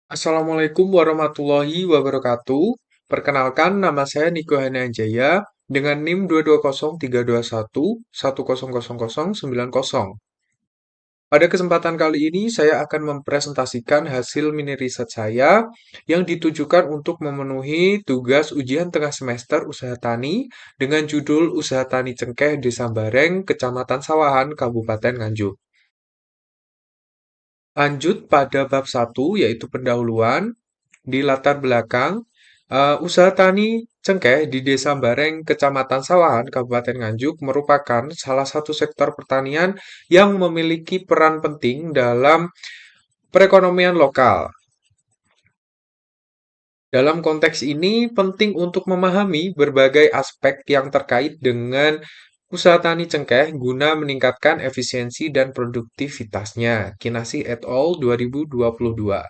Assalamualaikum warahmatullahi wabarakatuh. Perkenalkan, nama saya Niko Hananjaya dengan NIM 2203021100090. Pada kesempatan kali ini, saya akan mempresentasikan hasil mini riset saya yang ditujukan untuk memenuhi tugas ujian tengah semester Usaha Tani dengan judul Usaha Tani Cengkeh Desa Bareng, Kecamatan Sawahan, Kabupaten Nganjuk. Lanjut pada bab 1, yaitu pendahuluan. Di latar belakang, usaha tani cengkeh di Desa Bareng, Kecamatan Sawahan, Kabupaten Nganjuk merupakan salah satu sektor pertanian yang memiliki peran penting dalam perekonomian lokal. Dalam konteks ini, penting untuk memahami berbagai aspek yang terkait dengan usaha tani cengkeh guna meningkatkan efisiensi dan produktivitasnya. Kinasih et al. 2022.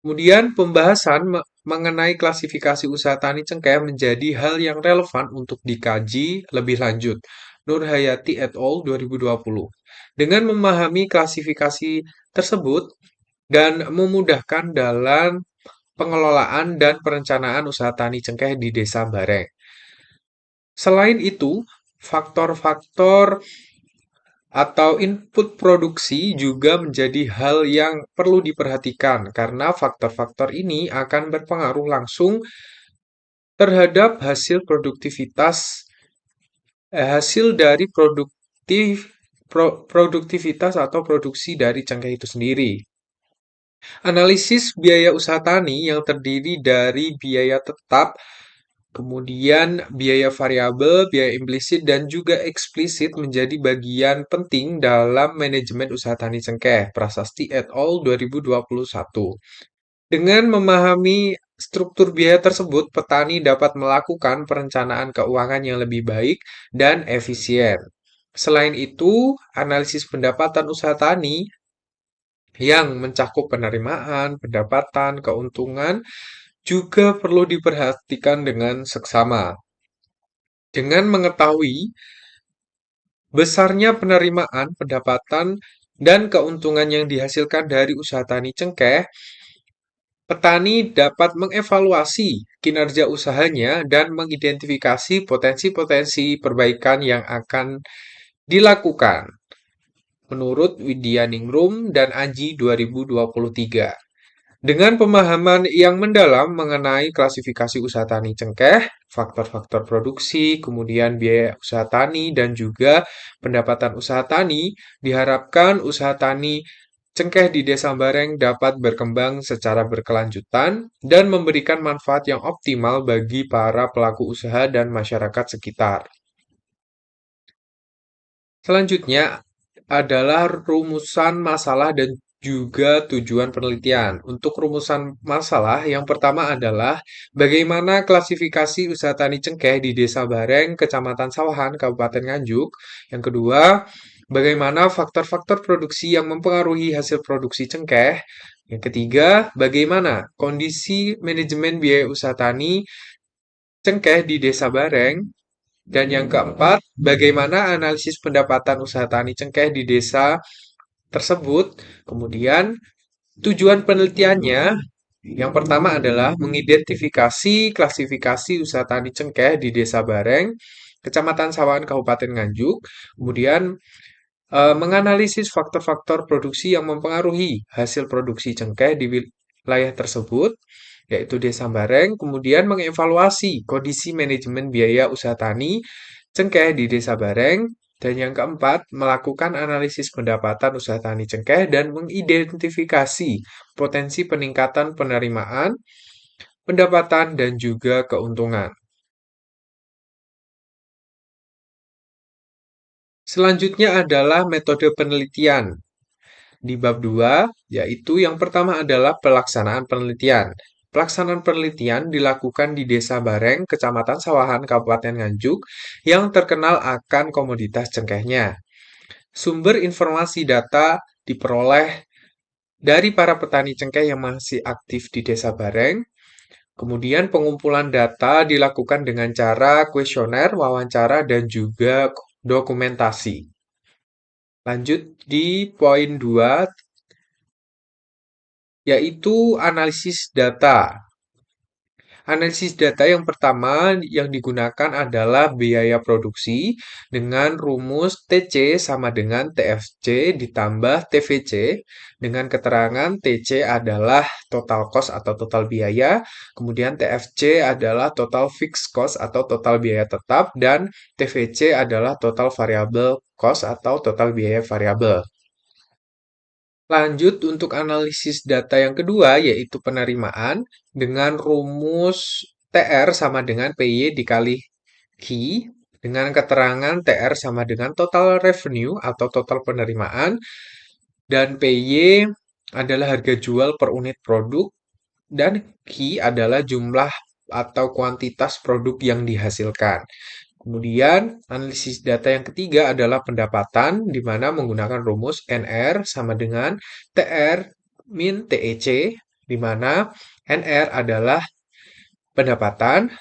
Kemudian pembahasan mengenai klasifikasi usaha tani cengkeh menjadi hal yang relevan untuk dikaji lebih lanjut. Nur Hayati et al. 2020. Dengan memahami klasifikasi tersebut dan memudahkan dalam pengelolaan dan perencanaan usaha tani cengkeh di Desa Bareng. Selain itu, faktor-faktor atau input produksi juga menjadi hal yang perlu diperhatikan karena faktor-faktor ini akan berpengaruh langsung terhadap hasil dari produktivitas atau produksi dari cengkeh itu sendiri. Analisis biaya usaha tani yang terdiri dari biaya tetap, kemudian biaya variabel, biaya implisit, dan juga eksplisit menjadi bagian penting dalam manajemen usaha tani cengkeh. Prasasti et al. 2021. Dengan memahami struktur biaya tersebut, petani dapat melakukan perencanaan keuangan yang lebih baik dan efisien. Selain itu, analisis pendapatan usaha tani yang mencakup penerimaan, pendapatan, keuntungan juga perlu diperhatikan dengan seksama. Dengan mengetahui besarnya penerimaan, pendapatan, dan keuntungan yang dihasilkan dari usaha tani cengkeh, petani dapat mengevaluasi kinerja usahanya dan mengidentifikasi potensi-potensi perbaikan yang akan dilakukan menurut Widyaningrum dan Aji 2023. Dengan pemahaman yang mendalam mengenai klasifikasi usaha tani cengkeh, faktor-faktor produksi, kemudian biaya usaha tani, dan juga pendapatan usaha tani, diharapkan usaha tani cengkeh di Desa Bareng dapat berkembang secara berkelanjutan dan memberikan manfaat yang optimal bagi para pelaku usaha dan masyarakat sekitar. Selanjutnya adalah rumusan masalah dan juga tujuan penelitian. Untuk rumusan masalah, yang pertama adalah bagaimana klasifikasi usaha tani cengkeh di Desa Bareng, Kecamatan Sawahan, Kabupaten Nganjuk. Yang kedua, bagaimana faktor-faktor produksi yang mempengaruhi hasil produksi cengkeh. Yang ketiga, bagaimana kondisi manajemen biaya usaha tani cengkeh di Desa Bareng. Dan yang keempat, bagaimana analisis pendapatan usaha tani cengkeh di desa tersebut. Kemudian, tujuan penelitiannya yang pertama adalah mengidentifikasi klasifikasi usaha tani cengkeh di Desa Bareng, Kecamatan Sawahan, Kabupaten Nganjuk. Kemudian, menganalisis faktor-faktor produksi yang mempengaruhi hasil produksi cengkeh di wilayah tersebut, yaitu Desa Bareng, kemudian mengevaluasi kondisi manajemen biaya usaha tani cengkeh di Desa Bareng, dan yang keempat, melakukan analisis pendapatan usaha tani cengkeh dan mengidentifikasi potensi peningkatan penerimaan, pendapatan, dan juga keuntungan. Selanjutnya adalah metode penelitian. Di bab 2, yaitu yang pertama adalah pelaksanaan penelitian. Pelaksanaan penelitian dilakukan di Desa Bareng, Kecamatan Sawahan, Kabupaten Nganjuk, yang terkenal akan komoditas cengkehnya. Sumber informasi data diperoleh dari para petani cengkeh yang masih aktif di Desa Bareng. Kemudian pengumpulan data dilakukan dengan cara kuesioner, wawancara, dan juga dokumentasi. Lanjut di poin 2, yaitu analisis data. Analisis data yang pertama yang digunakan adalah biaya produksi dengan rumus TC sama dengan TFC ditambah TVC dengan keterangan TC adalah total cost atau total biaya, kemudian TFC adalah total fixed cost atau total biaya tetap, dan TVC adalah total variable cost atau total biaya variabel. Lanjut untuk analisis data yang kedua, yaitu penerimaan dengan rumus TR sama dengan PY dikali Q dengan keterangan TR sama dengan total revenue atau total penerimaan dan PY adalah harga jual per unit produk dan Q adalah jumlah atau kuantitas produk yang dihasilkan. Kemudian, analisis data yang ketiga adalah pendapatan, di mana menggunakan rumus NR sama dengan TR min TEC, di mana NR adalah pendapatan,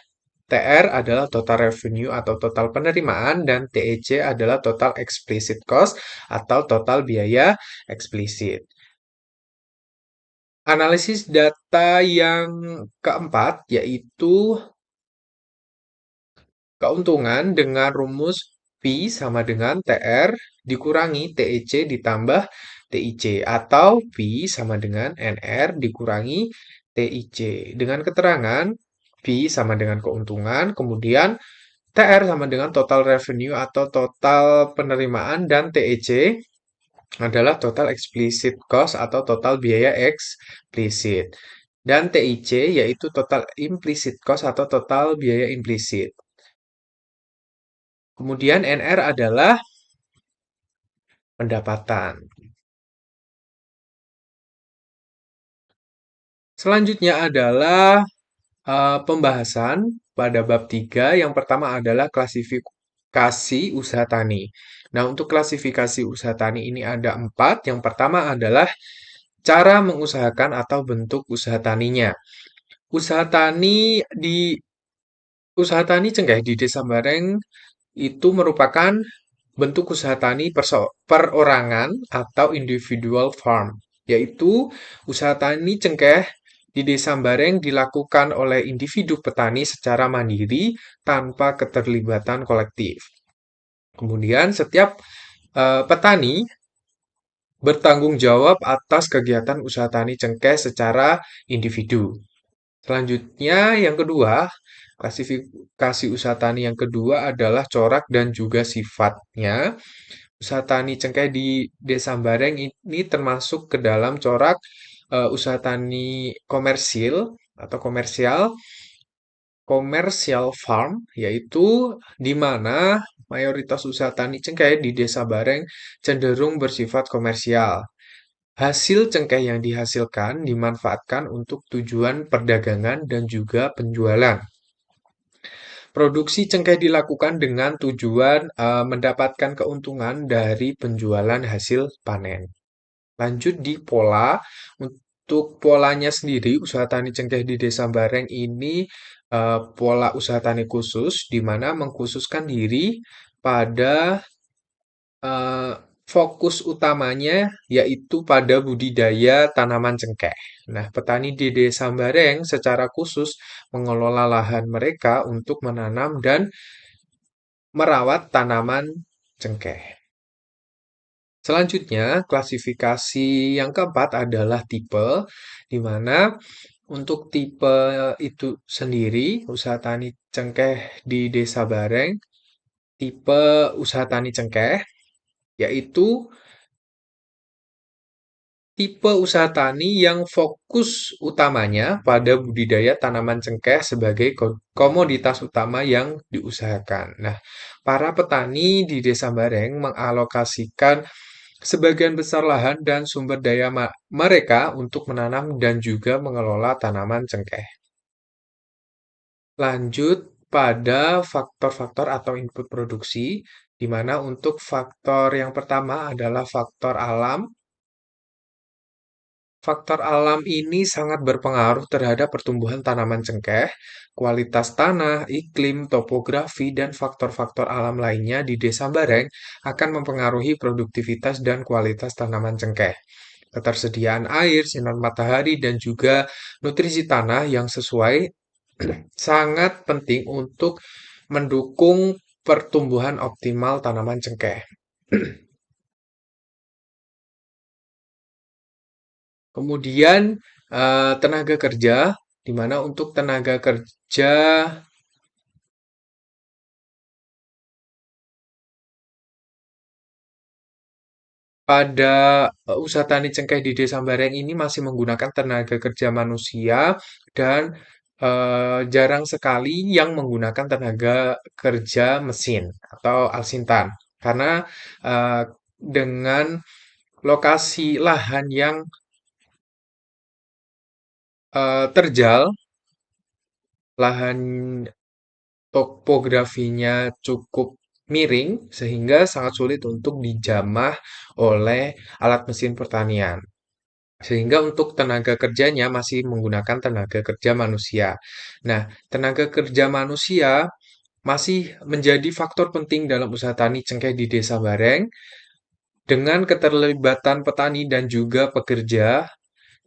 TR adalah total revenue atau total penerimaan, dan TEC adalah total explicit cost atau total biaya eksplisit. Analisis data yang keempat yaitu keuntungan dengan rumus P sama dengan TR dikurangi TEC ditambah TIC atau P sama dengan NR dikurangi TIC. Dengan keterangan P sama dengan keuntungan, kemudian TR sama dengan total revenue atau total penerimaan dan TEC adalah total explicit cost atau total biaya eksplisit. Dan TIC yaitu total implicit cost atau total biaya implisit. Kemudian NR adalah pendapatan. Selanjutnya adalah pembahasan pada bab 3. Yang pertama adalah klasifikasi usaha tani. Nah, untuk klasifikasi usaha tani ini ada 4. Yang pertama adalah cara mengusahakan atau bentuk usaha taninya. Usaha tani cengkeh di Desa Bareng itu merupakan bentuk usaha tani perorangan atau individual farm, yaitu usaha tani cengkeh di Desa Bareng dilakukan oleh individu petani secara mandiri tanpa keterlibatan kolektif. Kemudian setiap petani bertanggung jawab atas kegiatan usaha tani cengkeh secara individu. Selanjutnya yang kedua, klasifikasi usaha tani yang kedua adalah corak dan juga sifatnya. Usaha tani cengkeh di Desa Bareng ini termasuk ke dalam corak usaha tani komersial farm, yaitu di mana mayoritas usaha tani cengkeh di Desa Bareng cenderung bersifat komersial. Hasil cengkeh yang dihasilkan dimanfaatkan untuk tujuan perdagangan dan juga penjualan. Produksi cengkeh dilakukan dengan tujuan mendapatkan keuntungan dari penjualan hasil panen. Lanjut di pola. Untuk polanya sendiri, usaha tani cengkeh di Desa Bareng ini pola usaha tani khusus, di mana mengkhususkan diri pada eh, fokus utamanya yaitu pada budidaya tanaman cengkeh. Nah, petani di Desa Bareng secara khusus mengelola lahan mereka untuk menanam dan merawat tanaman cengkeh. Selanjutnya, klasifikasi yang keempat adalah tipe, di mana untuk tipe itu sendiri, usaha tani cengkeh di Desa Bareng, tipe usaha tani cengkeh, yaitu tipe usaha tani yang fokus utamanya pada budidaya tanaman cengkeh sebagai komoditas utama yang diusahakan. Nah, para petani di Desa Bareng mengalokasikan sebagian besar lahan dan sumber daya mereka untuk menanam dan juga mengelola tanaman cengkeh. Lanjut pada faktor-faktor atau input produksi, di mana untuk faktor yang pertama adalah faktor alam. Faktor alam ini sangat berpengaruh terhadap pertumbuhan tanaman cengkeh, kualitas tanah, iklim, topografi, dan faktor-faktor alam lainnya di Desa Bareng akan mempengaruhi produktivitas dan kualitas tanaman cengkeh. ketersediaan air, sinar matahari, dan juga nutrisi tanah yang sesuai sangat penting untuk mendukung pertumbuhan optimal tanaman cengkeh. Kemudian tenaga kerja, di mana untuk tenaga kerja pada usaha tani cengkeh di Desa Bareng ini masih menggunakan tenaga kerja manusia dan jarang sekali yang menggunakan tenaga kerja mesin atau alsintan. Karena eh, dengan lokasi lahan yang terjal, lahan topografinya cukup miring sehingga sangat sulit untuk dijamah oleh alat mesin pertanian. Sehingga untuk tenaga kerjanya masih menggunakan tenaga kerja manusia. Nah, tenaga kerja manusia masih menjadi faktor penting dalam usaha tani cengkeh di Desa Bareng dengan keterlibatan petani dan juga pekerja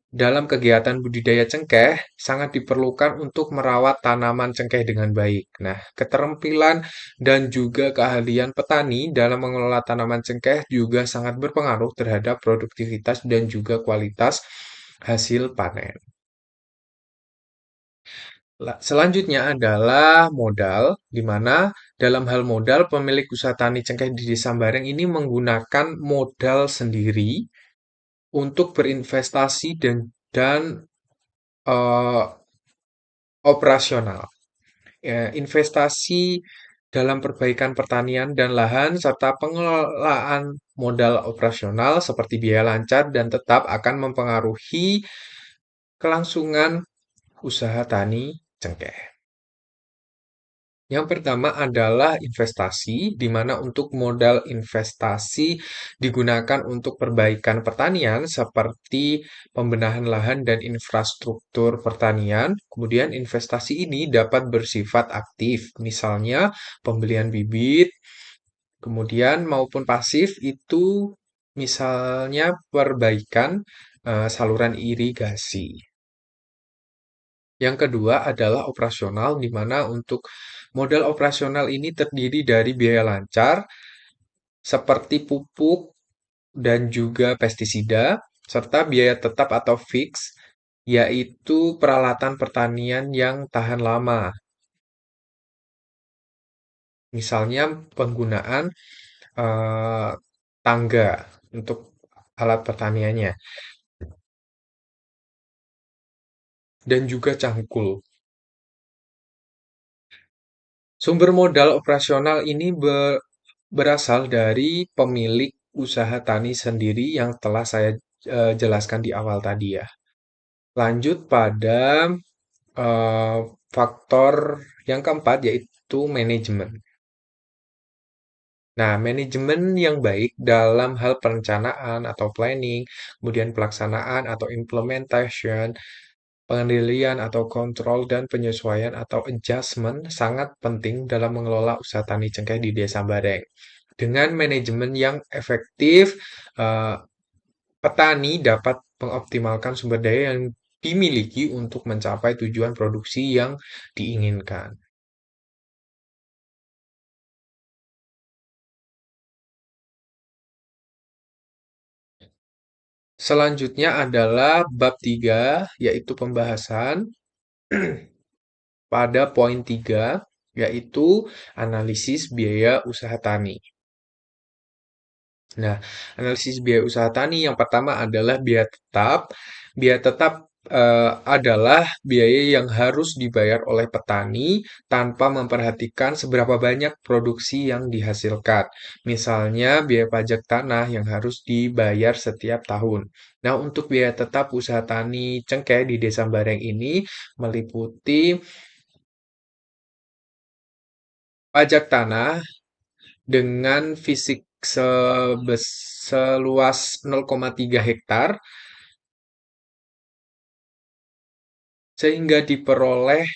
dalam kegiatan budidaya cengkeh sangat diperlukan untuk merawat tanaman cengkeh dengan baik. Nah, keterampilan dan juga keahlian petani dalam mengelola tanaman cengkeh juga sangat berpengaruh terhadap produktivitas dan juga kualitas hasil panen. Selanjutnya adalah modal, di mana dalam hal modal pemilik usaha tani cengkeh di Desa Bareng ini menggunakan modal sendiri untuk berinvestasi dan eh, operasional. Ya, investasi dalam perbaikan pertanian dan lahan serta pengelolaan modal operasional seperti biaya lancar dan tetap akan mempengaruhi kelangsungan usaha tani cengkeh. Yang pertama adalah investasi, di mana untuk modal investasi digunakan untuk perbaikan pertanian seperti pembenahan lahan dan infrastruktur pertanian. Kemudian investasi ini dapat bersifat aktif, misalnya pembelian bibit, kemudian maupun pasif itu misalnya perbaikan saluran irigasi. Yang kedua adalah operasional, di mana untuk modal operasional ini terdiri dari biaya lancar seperti pupuk dan juga pestisida, serta biaya tetap atau fix, yaitu peralatan pertanian yang tahan lama. Misalnya penggunaan eh, tangga untuk alat pertaniannya dan juga cangkul. Sumber modal operasional ini berasal dari pemilik usaha tani sendiri yang telah saya jelaskan di awal tadi ya. Lanjut pada eh, faktor yang keempat yaitu manajemen. Nah, manajemen yang baik dalam hal perencanaan atau planning, kemudian pelaksanaan atau implementation, pengendalian atau kontrol dan penyesuaian atau adjustment sangat penting dalam mengelola usaha tani cengkeh di Desa Bareng. Dengan manajemen yang efektif, eh, petani dapat mengoptimalkan sumber daya yang dimiliki untuk mencapai tujuan produksi yang diinginkan. Selanjutnya adalah bab 3, yaitu pembahasan pada poin 3, yaitu analisis biaya usaha tani. Nah, analisis biaya usaha tani yang pertama adalah biaya tetap. Biaya tetap adalah biaya yang harus dibayar oleh petani tanpa memperhatikan seberapa banyak produksi yang dihasilkan. Misalnya, biaya pajak tanah yang harus dibayar setiap tahun. Nah, untuk biaya tetap usaha tani cengkeh di Desa Bareng ini meliputi pajak tanah dengan fisik seluas 0,3 hektar sehingga diperoleh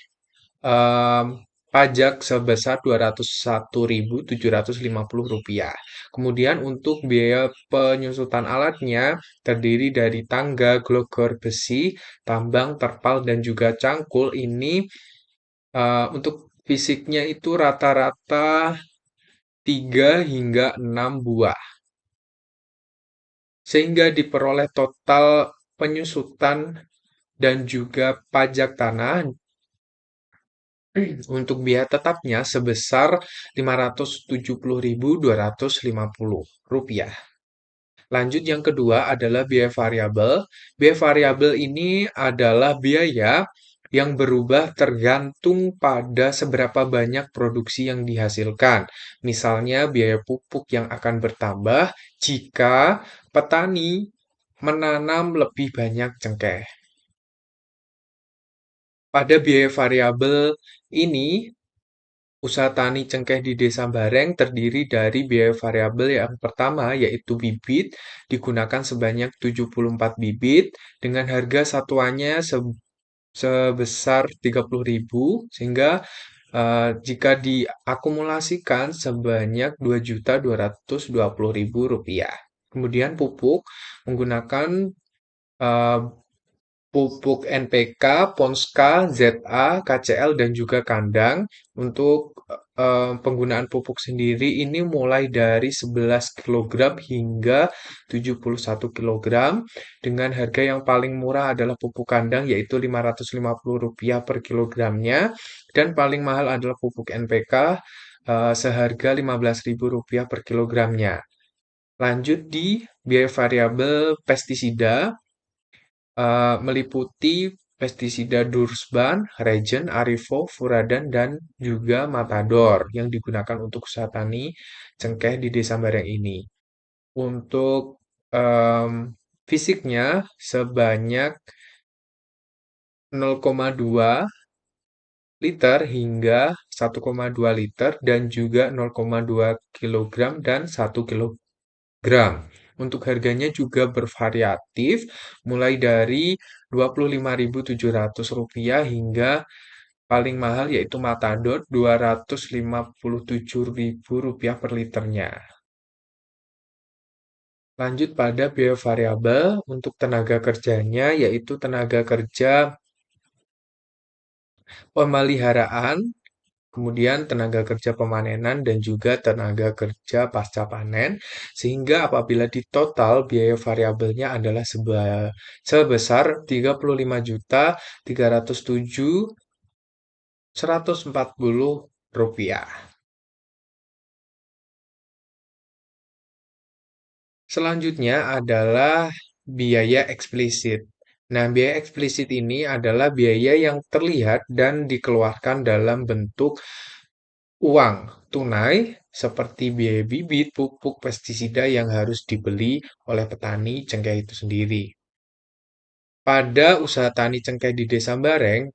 em, pajak sebesar Rp201.750. Kemudian untuk biaya penyusutan alatnya terdiri dari tangga, glogor besi, tambang, terpal, dan juga cangkul. Ini untuk fisiknya itu rata-rata 3 hingga 6 buah. Sehingga diperoleh total penyusutan dan juga pajak tanah untuk biaya tetapnya sebesar Rp570.250. Lanjut yang kedua adalah biaya variabel. Biaya variabel ini adalah biaya yang berubah tergantung pada seberapa banyak produksi yang dihasilkan. Misalnya biaya pupuk yang akan bertambah jika petani menanam lebih banyak cengkeh. Pada biaya variabel ini, usaha tani cengkeh di Desa Bareng terdiri dari biaya variabel yang pertama, yaitu bibit, digunakan sebanyak 74 bibit, dengan harga satuannya sebesar 30.000, sehingga jika diakumulasikan sebanyak Rp2.220.000. Kemudian pupuk menggunakan eh, pupuk NPK, Ponska, ZA, KCL, dan juga kandang. Untuk penggunaan pupuk sendiri ini mulai dari 11 kilogram hingga 71 kilogram. Dengan harga yang paling murah adalah pupuk kandang yaitu Rp550 per kilogramnya. Dan paling mahal adalah pupuk NPK seharga Rp15.000 per kilogramnya. Lanjut di biaya variabel pestisida meliputi pestisida Dursban, Regen, Arivo, Furadan, dan juga Matador yang digunakan untuk usaha tani cengkeh di Desa Bareng ini. Untuk fisiknya sebanyak 0,2 liter hingga 1,2 liter dan juga 0,2 kilogram dan 1 kilogram. Untuk harganya juga bervariatif, mulai dari Rp25.700 hingga paling mahal yaitu Matador Rp257.000 per liternya. Lanjut pada biaya variabel untuk tenaga kerjanya yaitu tenaga kerja pemeliharaan, kemudian tenaga kerja pemanenan dan juga tenaga kerja pasca panen, sehingga apabila ditotal biaya variabelnya adalah sebesar Rp35.307.140. Selanjutnya adalah biaya eksplisit. Nah, biaya eksplisit ini adalah biaya yang terlihat dan dikeluarkan dalam bentuk uang tunai seperti biaya bibit, pupuk, pestisida yang harus dibeli oleh petani cengkeh itu sendiri. Pada usaha tani cengkeh di Desa Bareng,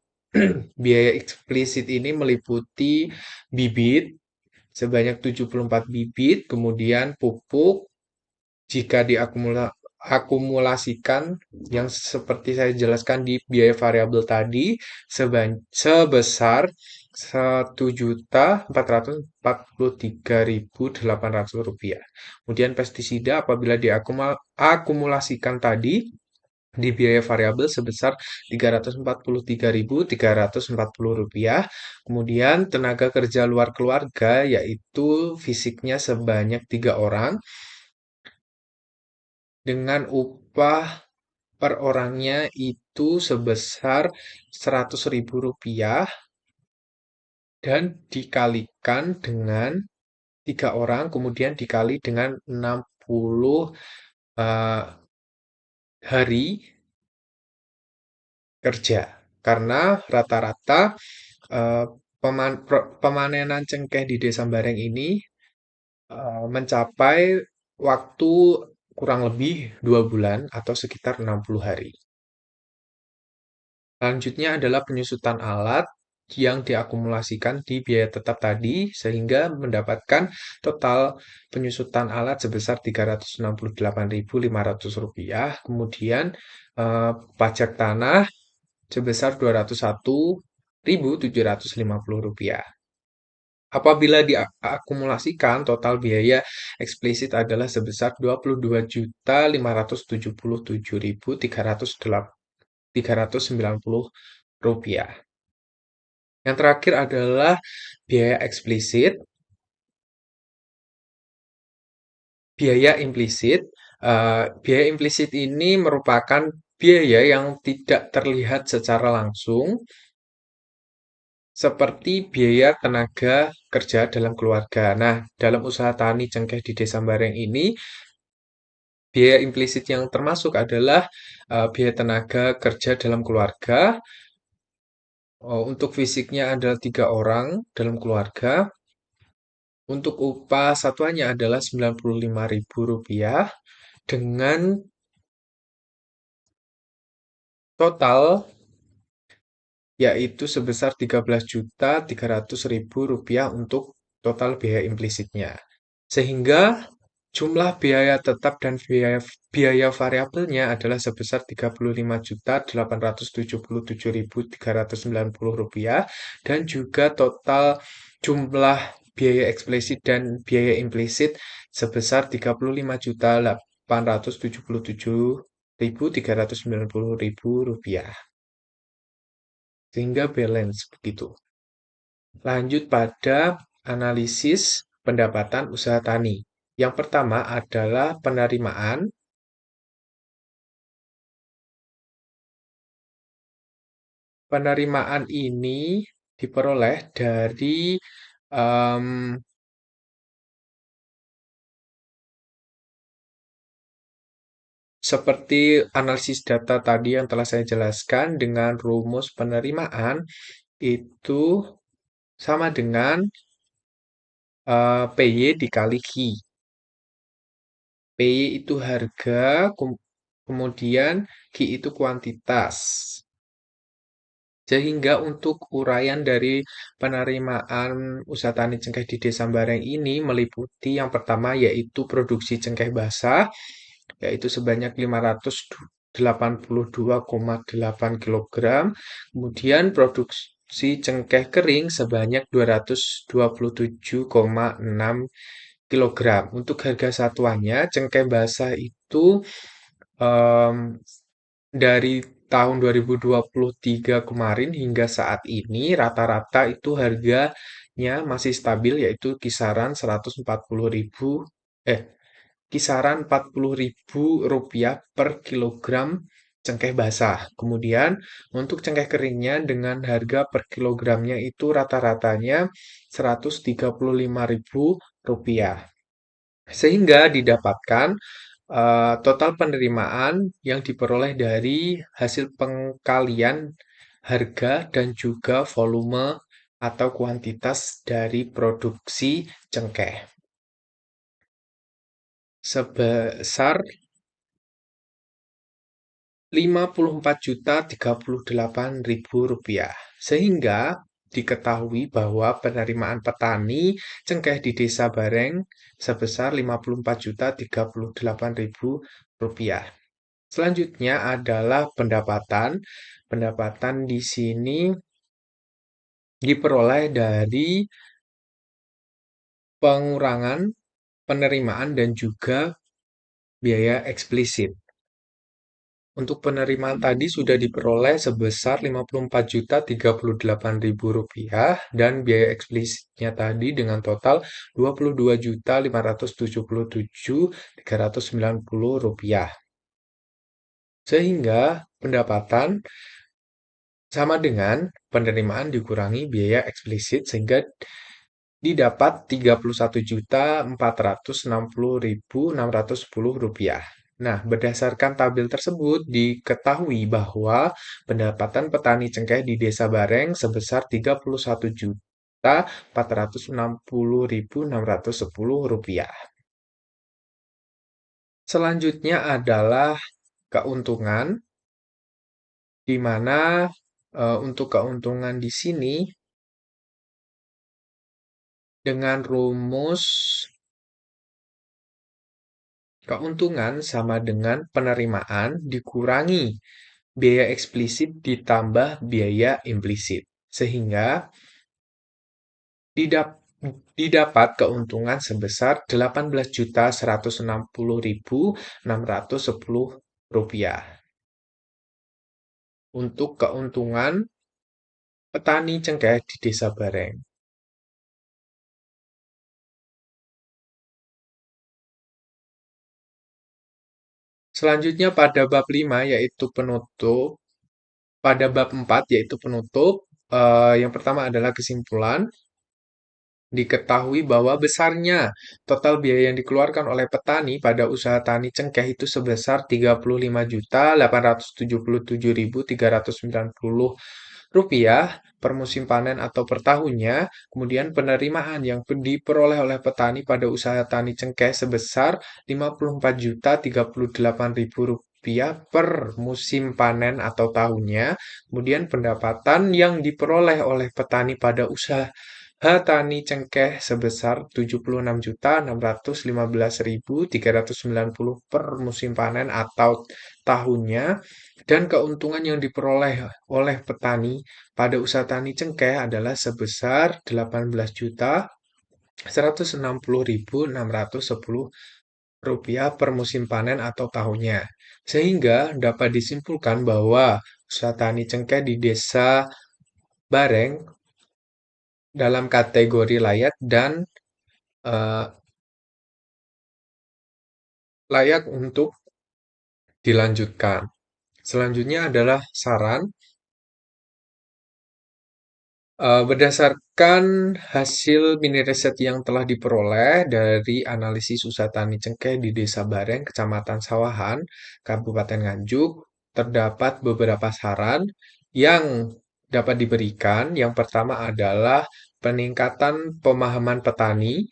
biaya eksplisit ini meliputi bibit sebanyak 74 bibit, kemudian pupuk jika diakumulasikan yang seperti saya jelaskan di biaya variabel tadi sebesar Rp1.443.800. Kemudian pestisida apabila diakumulasikan tadi di biaya variabel sebesar Rp343.340. Kemudian tenaga kerja luar keluarga yaitu fisiknya sebanyak 3 orang dengan upah per orangnya itu sebesar Rp100.000 dan dikalikan dengan 3 orang, kemudian dikali dengan 60 eh, hari kerja. Karena rata-rata eh, pemanenan cengkeh di Desa Bareng ini mencapai waktu kurang lebih 2 bulan atau sekitar 60 hari. Selanjutnya adalah penyusutan alat yang diakumulasikan di biaya tetap tadi sehingga mendapatkan total penyusutan alat sebesar Rp368.500. Kemudian pajak tanah sebesar Rp201.750. Apabila diakumulasikan, total biaya eksplisit adalah sebesar Rp22.577.390. Yang terakhir adalah biaya eksplisit. Biaya implisit. Biaya implisit ini merupakan biaya yang tidak terlihat secara langsung, seperti biaya tenaga kerja dalam keluarga. Nah, dalam usaha tani cengkeh di Desa Bareng ini, biaya implisit yang termasuk adalah biaya tenaga kerja dalam keluarga. Untuk fisiknya adalah 3 orang dalam keluarga. Untuk upah satuannya adalah Rp95.000 dengan total yaitu sebesar Rp13.300.000 untuk total biaya implisitnya. Sehingga jumlah biaya tetap dan biaya, biaya variabelnya adalah sebesar Rp35.877.390 dan juga total jumlah biaya eksplisit dan biaya implisit sebesar Rp35.877.390. Sehingga balance begitu. Lanjut pada analisis pendapatan usaha tani. Yang pertama adalah penerimaan. Penerimaan ini diperoleh dari em, seperti analisis data tadi yang telah saya jelaskan dengan rumus penerimaan itu sama dengan PY dikali Q. PY itu harga, kemudian Q itu kuantitas. Sehingga untuk uraian dari penerimaan usaha tani cengkeh di Desa Bareng ini meliputi yang pertama yaitu produksi cengkeh basah, yaitu sebanyak 582,8 kilogram. Kemudian produksi cengkeh kering sebanyak 227,6 kilogram. Untuk harga satuannya, cengkeh basah itu em, dari tahun 2023 kemarin hingga saat ini rata-rata itu harganya masih stabil yaitu kisaran 140.000 kisaran Rp40.000 per kilogram cengkeh basah. Kemudian untuk cengkeh keringnya dengan harga per kilogramnya itu rata-ratanya Rp135.000. Sehingga didapatkan total penerimaan yang diperoleh dari hasil pengkalian harga dan juga volume atau kuantitas dari produksi cengkeh sebesar Rp54.038.000. Sehingga diketahui bahwa penerimaan petani cengkeh di Desa Bareng sebesar Rp54.038.000. Selanjutnya adalah pendapatan. Pendapatan di sini diperoleh dari pengurangan penerimaan dan juga biaya eksplisit. Untuk penerimaan tadi sudah diperoleh sebesar Rp54.038.000 dan biaya eksplisitnya tadi dengan total Rp22.577.390. Sehingga pendapatan sama dengan penerimaan dikurangi biaya eksplisit sehingga didapat Rp34.460.610. Nah, berdasarkan tabel tersebut diketahui bahwa pendapatan petani cengkeh di Desa Bareng sebesar Rp31.460.610. Selanjutnya adalah keuntungan, di mana untuk keuntungan di sini dengan rumus keuntungan sama dengan penerimaan dikurangi biaya eksplisit ditambah biaya implisit. Sehingga didapat keuntungan sebesar Rp18.160.610 untuk keuntungan petani cengkeh di Desa Bareng. Selanjutnya pada bab 5 yaitu penutup, pada bab 4 yaitu penutup, yang pertama adalah kesimpulan. Diketahui bahwa besarnya total biaya yang dikeluarkan oleh petani pada usaha tani cengkeh itu sebesar Rp35.877.390 per musim panen atau per tahunnya. Kemudian penerimaan yang diperoleh oleh petani pada usaha tani cengkeh sebesar Rp54.038.000 per musim panen atau tahunnya. Kemudian pendapatan yang diperoleh oleh petani pada usaha tani cengkeh sebesar Rp76.615.390 per musim panen atau tahunnya, dan keuntungan yang diperoleh oleh petani pada usaha tani cengkeh adalah sebesar Rp18.160.610 per musim panen atau tahunnya. Sehingga dapat disimpulkan bahwa usaha tani cengkeh di Desa Bareng dalam kategori layak dan eh, layak untuk dilanjutkan. Selanjutnya adalah saran. Berdasarkan hasil mini riset yang telah diperoleh dari analisis usaha tani cengkeh di Desa Bareng, Kecamatan Sawahan, Kabupaten Nganjuk, terdapat beberapa saran yang dapat diberikan. Yang pertama adalah peningkatan pemahaman petani,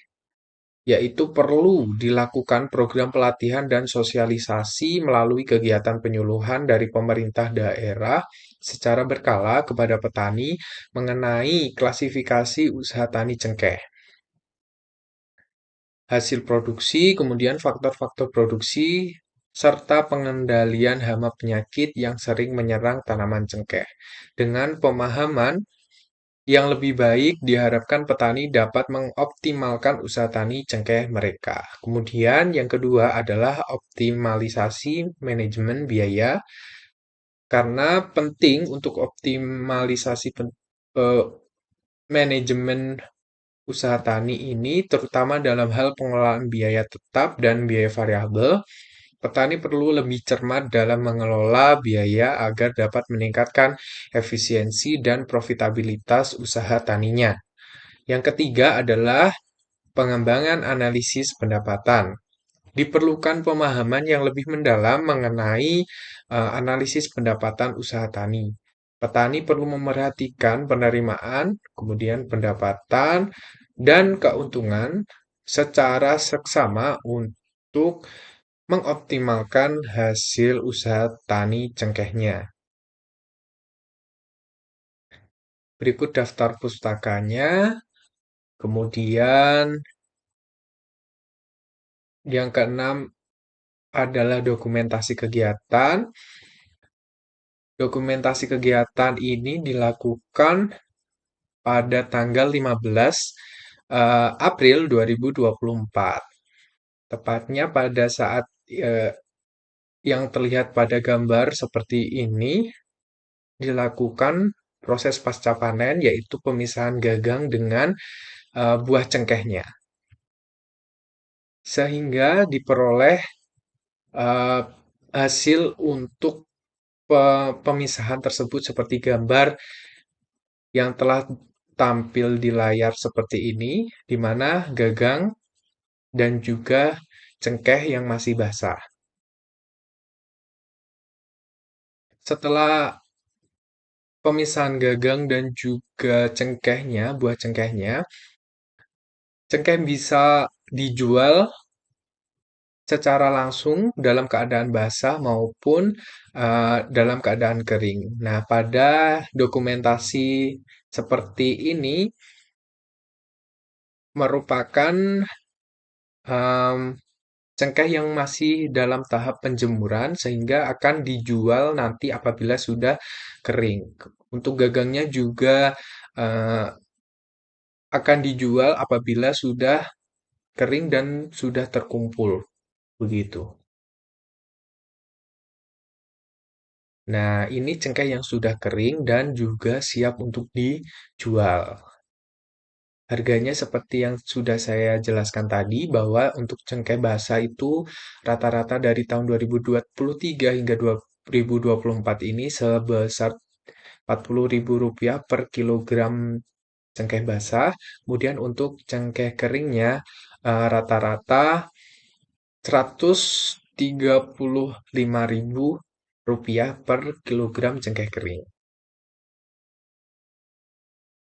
yaitu perlu dilakukan program pelatihan dan sosialisasi melalui kegiatan penyuluhan dari pemerintah daerah secara berkala kepada petani mengenai klasifikasi usaha tani cengkeh, hasil produksi, kemudian faktor-faktor produksi, serta pengendalian hama penyakit yang sering menyerang tanaman cengkeh. Dengan pemahaman yang lebih baik, diharapkan petani dapat mengoptimalkan usaha tani cengkeh mereka. Kemudian yang kedua adalah optimalisasi manajemen biaya, karena penting untuk optimalisasi eh, manajemen usaha tani ini, terutama dalam hal pengelolaan biaya tetap dan biaya variabel. Petani perlu lebih cermat dalam mengelola biaya agar dapat meningkatkan efisiensi dan profitabilitas usaha taninya. Yang ketiga adalah pengembangan analisis pendapatan. Diperlukan pemahaman yang lebih mendalam mengenai analisis pendapatan usaha tani. Petani perlu memerhatikan penerimaan, kemudian pendapatan, dan keuntungan secara seksama untuk mengoptimalkan hasil usaha tani cengkehnya. Berikut daftar pustakanya. Kemudian yang keenam adalah dokumentasi kegiatan. Dokumentasi kegiatan ini dilakukan pada tanggal 15 April 2024. Tepatnya pada saat yang terlihat pada gambar seperti ini dilakukan proses pasca panen, yaitu pemisahan gagang dengan buah cengkehnya. Sehingga diperoleh eh, hasil untuk pemisahan tersebut seperti gambar yang telah tampil di layar seperti ini, di mana gagang dan juga cengkeh yang masih basah. Setelah pemisahan gagang dan juga cengkehnya, buah cengkehnya, cengkeh bisa dijual secara langsung dalam keadaan basah maupun dalam keadaan kering. Nah, pada dokumentasi seperti ini merupakan em, cengkeh yang masih dalam tahap penjemuran sehingga akan dijual nanti apabila sudah kering. Untuk gagangnya juga eh, akan dijual apabila sudah kering dan sudah terkumpul, begitu. Nah, ini cengkeh yang sudah kering dan juga siap untuk dijual. Harganya seperti yang sudah saya jelaskan tadi, bahwa untuk cengkeh basah itu rata-rata dari tahun 2023 hingga 2024 ini sebesar Rp40.000 per kilogram cengkeh basah. Kemudian untuk cengkeh keringnya rata-rata Rp135.000 per kilogram cengkeh kering.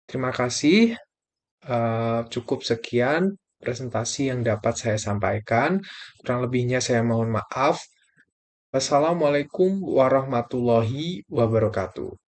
Terima kasih. Cukup sekian presentasi yang dapat saya sampaikan. Kurang lebihnya saya mohon maaf. Wassalamualaikum warahmatullahi wabarakatuh.